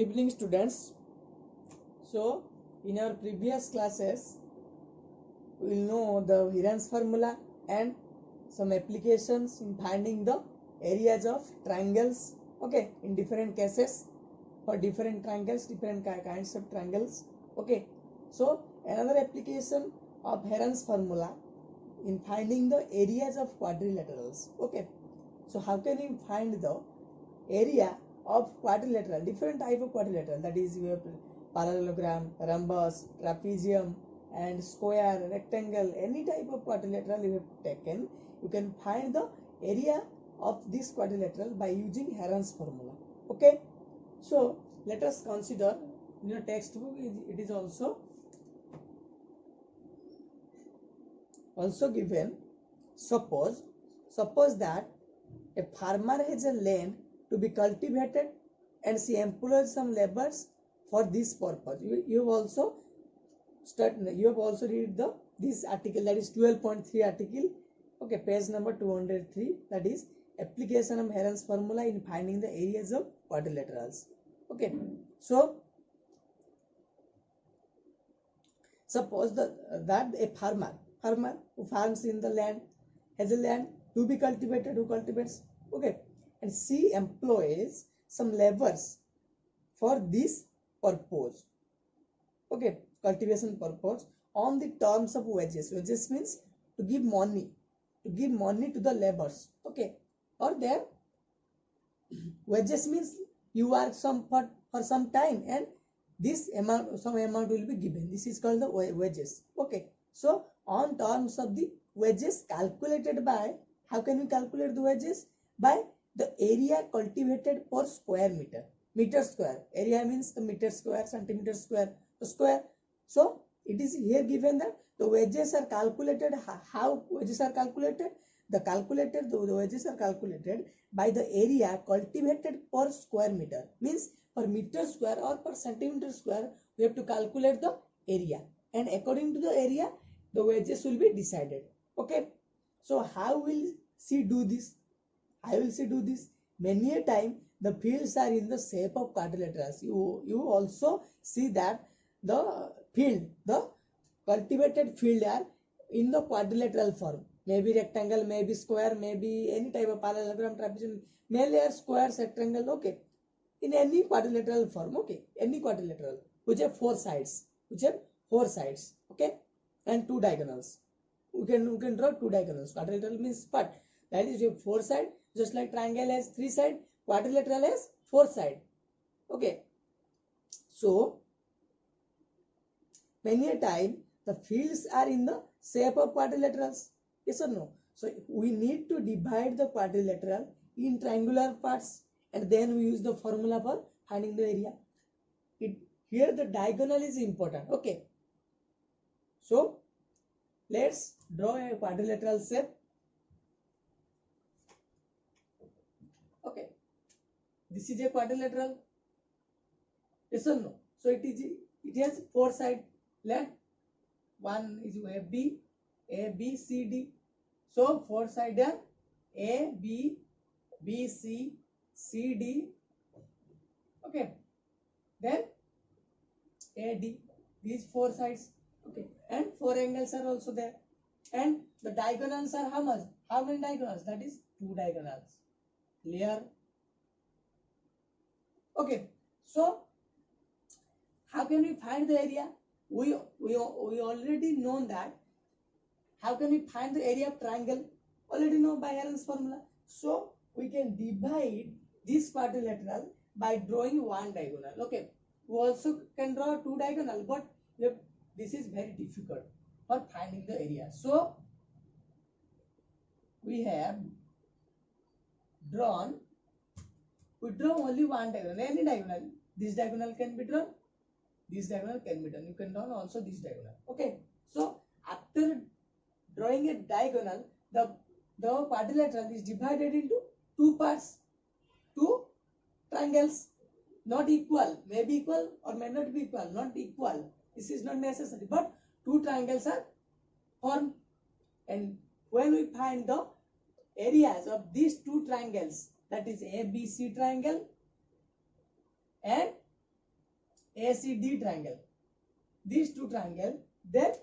evening, students. So in our previous classes we will know the Heron's formula and some applications in finding the areas of triangles, okay, in different cases for different triangles, different kinds of triangles, okay. So another application of Heron's formula in finding the areas of quadrilaterals, okay. So how can you find the area of quadrilateral, different type of quadrilateral, that is you have parallelogram, rhombus, trapezium and square, rectangle, any type of quadrilateral you have taken, you can find the area of this quadrilateral by using Heron's formula, okay. So let us consider in your textbook it is also given. Suppose that a farmer has a land to be cultivated and she employs some laborers for this purpose. You have also read this article, that is 12.3 article, okay, page number 203, that is application of Heron's formula in finding the areas of quadrilaterals, okay. So suppose that a farmer who farms in the land has a land to be cultivated, who cultivates, okay, and she employs some laborers for this purpose, okay, cultivation purpose, on the terms of wages. Wages means to give money to the laborers, okay, or their wages means you work for some time and this amount, some amount will be given. This is called the wages, okay. So on terms of the wages calculated by, how can we calculate the wages? By the area cultivated per square meter. Meter square, area means the meter square, centimeter square, the square. So it is here given that the wages are calculated. How wages are calculated? The wages are calculated by the area cultivated per square meter. Means per meter square or per centimeter square, we have to calculate the area, and according to the area the wages will be decided, okay. So how will she do this? I will see do this. Many a time the fields are in the shape of quadrilaterals. You also see that the cultivated field are in the quadrilateral form. Maybe rectangle, maybe square, maybe any type of parallelogram, trapezium, mainly are squares, rectangle, okay. In any quadrilateral form, okay, any quadrilateral which have four sides, okay, and two diagonals. We can draw two diagonals. Quadrilateral means part, that is you have four sides, just like triangle has three sides, quadrilateral has four sides, okay. So many a time the fields are in the shape of quadrilaterals, yes or no? So we need to divide the quadrilateral in triangular parts, and then we use the formula for finding the area. Here the diagonal is important, okay. So let's draw a quadrilateral shape, okay. This is a quadrilateral, yes or no? So it has four sides. Let one is A B C D. So four sides are A B C D, okay. Then A D, these four sides, okay, and four angles are also there, and the diagonals are how much? How many diagonals? That is two diagonals. Clear? Okay. So how can we find the area? We already know that. How can we find the area of triangle? Already know by Heron's formula. So we can divide this quadrilateral by drawing one diagonal, okay. We also can draw two diagonal, but this is very difficult for finding the area. So we have draw only one diagonal, any diagonal. This diagonal can be drawn, this diagonal can be done. You can draw also this diagonal, okay. So after drawing a diagonal, the quadrilateral is divided into two parts, two triangles, not equal, may be equal or may not be equal, not equal. This is not necessary, but two triangles are formed, and when we find the areas of these two triangles, that is ABC triangle and ACD triangle, these two triangles, then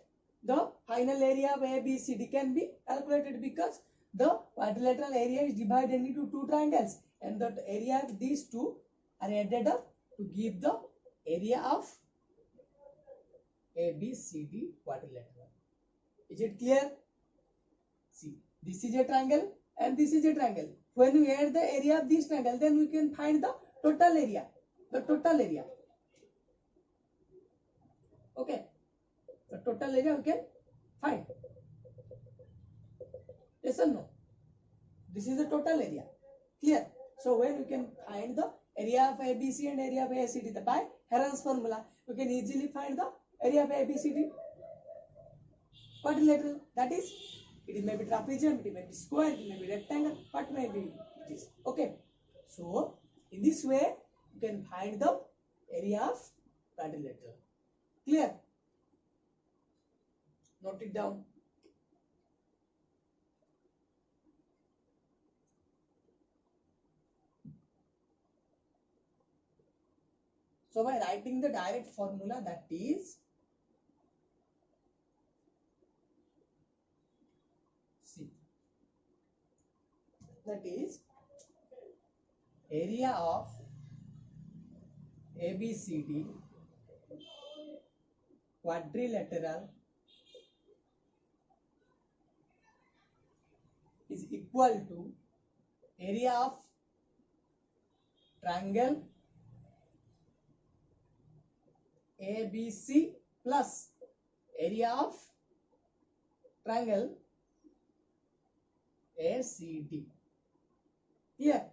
the final area of ABCD can be calculated because the quadrilateral area is divided into two triangles and the area of these two are added up to give the area of ABCD quadrilateral. Is it clear? See, this is a triangle and this is a triangle. When we add the area of this triangle, then we can find the total area. The total area. Okay. The total area we can find. Yes or no? This is the total area. Clear? So when we can find the area of ABC and area of ACD by Heron's formula, we can easily find the area of ABCD quadrilateral. That is, it may be trapezium, it may be square, it may be rectangle, what may be it is. Okay. So in this way, you can find the area of quadrilateral. Clear? Note it down. So by writing the direct formula, that is that is area of ABCD quadrilateral is equal to area of triangle ABC plus area of triangle ACD. Here,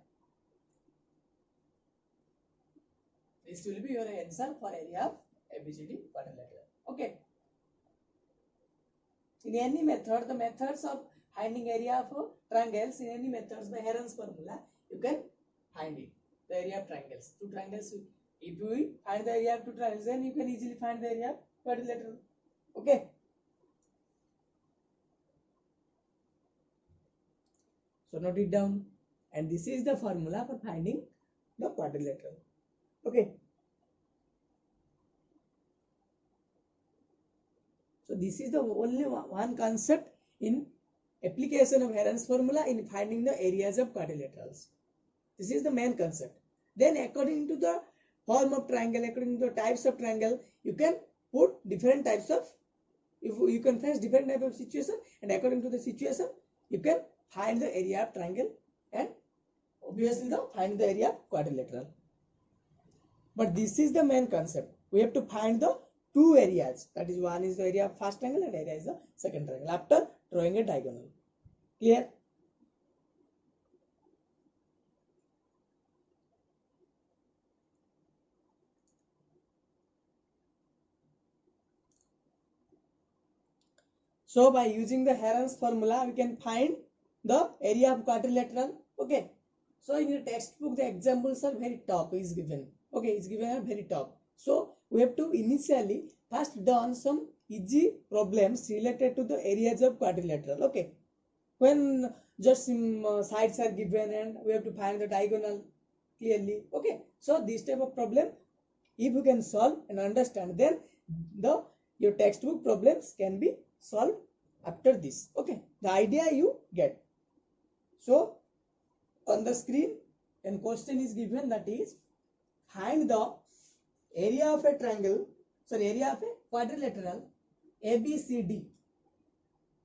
this will be your answer for area of ABCD quadrilateral. Okay. In any method, the methods of finding area of triangles, in any methods by Heron's formula, you can find it. The area of triangles. Two triangles. If you find the area of two triangles, then you can easily find the area of quadrilateral. Okay. So note it down. And this is the formula for finding the quadrilateral. Okay. So this is the only one concept in application of Heron's formula in finding the areas of quadrilaterals. This is the main concept. Then according to the form of triangle, according to the types of triangle, you can put different types of, you can face different type of situation, and according to the situation, you can find the area of triangle and obviously find the area of quadrilateral. But this is the main concept. We have to find the two areas. That is, one is the area of first triangle and area is the second triangle after drawing a diagonal. Clear? So by using the Heron's formula, we can find the area of quadrilateral. Okay. So in your textbook, the examples are very top is given. Okay, it's given at very top. So we have to initially first done some easy problems related to the areas of quadrilateral. Okay. When just some sides are given and we have to find the diagonal clearly. Okay. So this type of problem, if you can solve and understand, then your textbook problems can be solved after this. Okay. The idea you get. So on the screen, a question is given, that is, find the area of a triangle, area of a quadrilateral ABCD.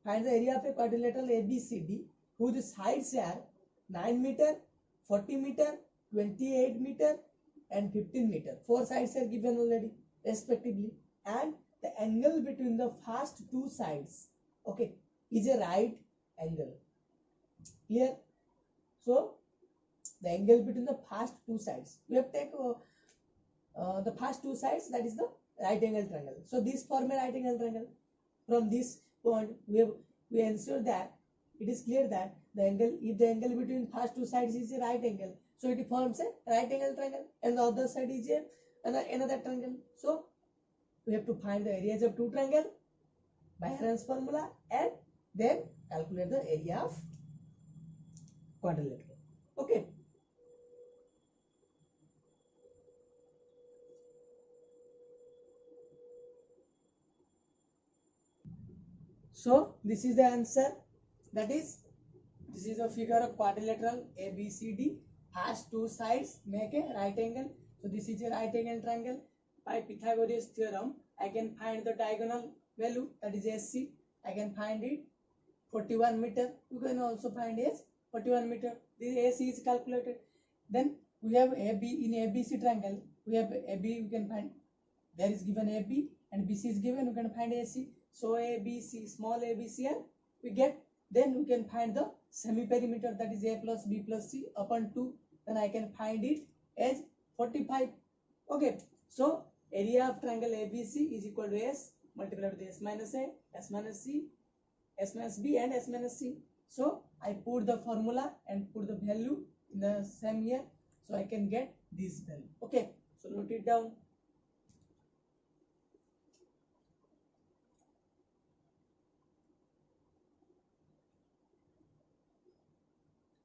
Find the area of a quadrilateral ABCD whose sides are 9 meter, 40 meter, 28 meter and 15 meter. Four sides are given already respectively, and the angle between the first two sides, okay, is a right angle. Clear? So the angle between the first two sides, we have taken the first two sides, that is the right angle triangle. So this form a right angle triangle. From this point, we ensure that it is clear that the angle, if the angle between first two sides is a right angle, so it forms a right angle triangle, and the other side is another triangle. So we have to find the areas of two triangles by Heron's formula and then calculate the area of quadrilateral. Okay. So this is the answer. That is, this is a figure of quadrilateral ABCD. Has two sides make a right angle. So this is a right angle triangle. By Pythagoras theorem, I can find the diagonal value, that is AC. I can find it 41 meter. You can also find as 41 meter. The AC is calculated. Then we have AB in ABC triangle. We have AB. We can find, there is given AB and BC is given. We can find AC. So ABC, small ABC, and we get. Then we can find the semi perimeter, that is A plus B plus C upon 2. Then I can find it as 45. Okay. So area of triangle ABC is equal to S multiplied with S minus A, S minus C, S minus B, and S minus C. So I put the formula and put the value in the same here. So I can get this value. Okay. So note it down.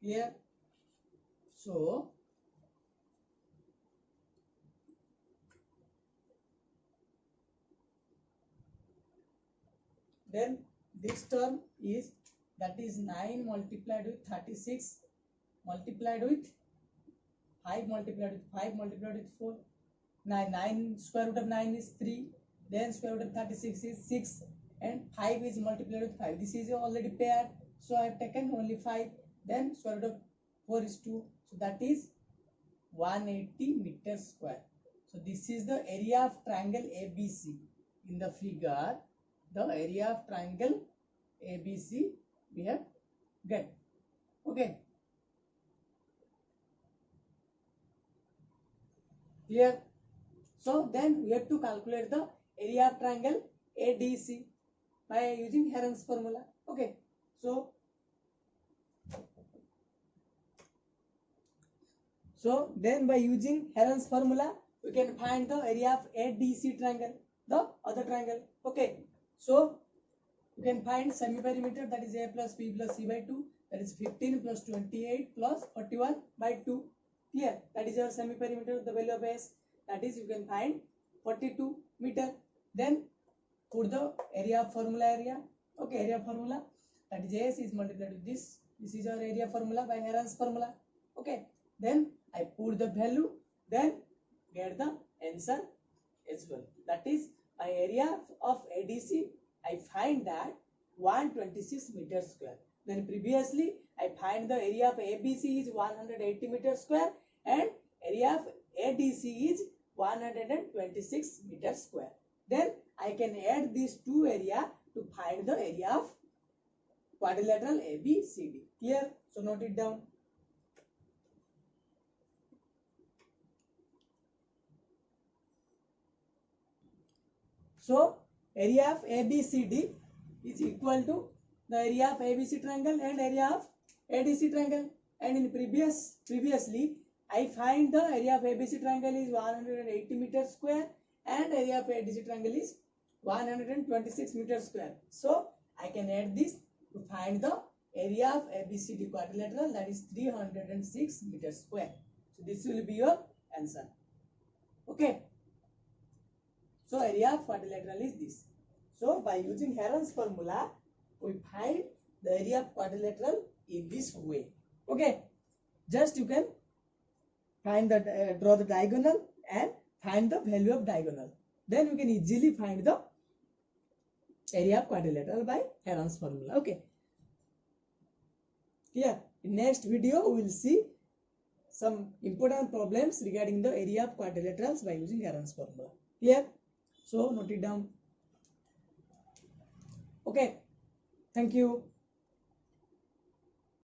Clear? So then this term is, that is 9 multiplied with 36 multiplied with 5 multiplied with 5 multiplied with 4. 9 square root of 9 is 3. Then square root of 36 is 6. And 5 is multiplied with 5. This is already paired. So I have taken only 5. Then square root of 4 is 2. So that is 180 meters square. So this is the area of triangle ABC. In the figure, the area of triangle ABC we have get. Okay. Clear? So then we have to calculate the area of triangle ADC by using Heron's formula. Okay. So then by using Heron's formula, we can find the area of ADC triangle, the other triangle. Okay. So you can find semi perimeter, that is A plus B plus C by 2. That is 15 plus 28 plus 41 by 2. Clear? That is our semi perimeter, the value of S. That is, you can find 42 meter. Then put the area formula area. Okay, area formula, that is S is multiplied with this. This is our area formula by Heron's formula. Okay. Then I put the value, then get the answer as well. That is, my area of ADC, I find that 126 meters square. Then previously I find the area of ABC is 180 meters square and area of ADC is 126 meters square. Then I can add these two areas to find the area of quadrilateral ABCD. Clear? So note it down. So area of ABCD is equal to the area of ABC triangle and area of ADC triangle. And in previously I find the area of ABC triangle is 180 meters square and area of ADC triangle is 126 meters square. So I can add this to find the area of ABCD quadrilateral, that is 306 meters square. So this will be your answer. Okay. So area of quadrilateral is this. So by using Heron's formula, we find the area of quadrilateral in this way. Okay. Just you can find the draw the diagonal and find the value of diagonal. Then you can easily find the area of quadrilateral by Heron's formula. Okay. Clear? In next video, we will see some important problems regarding the area of quadrilaterals by using Heron's formula. Clear? So note it down. Okay. Thank you.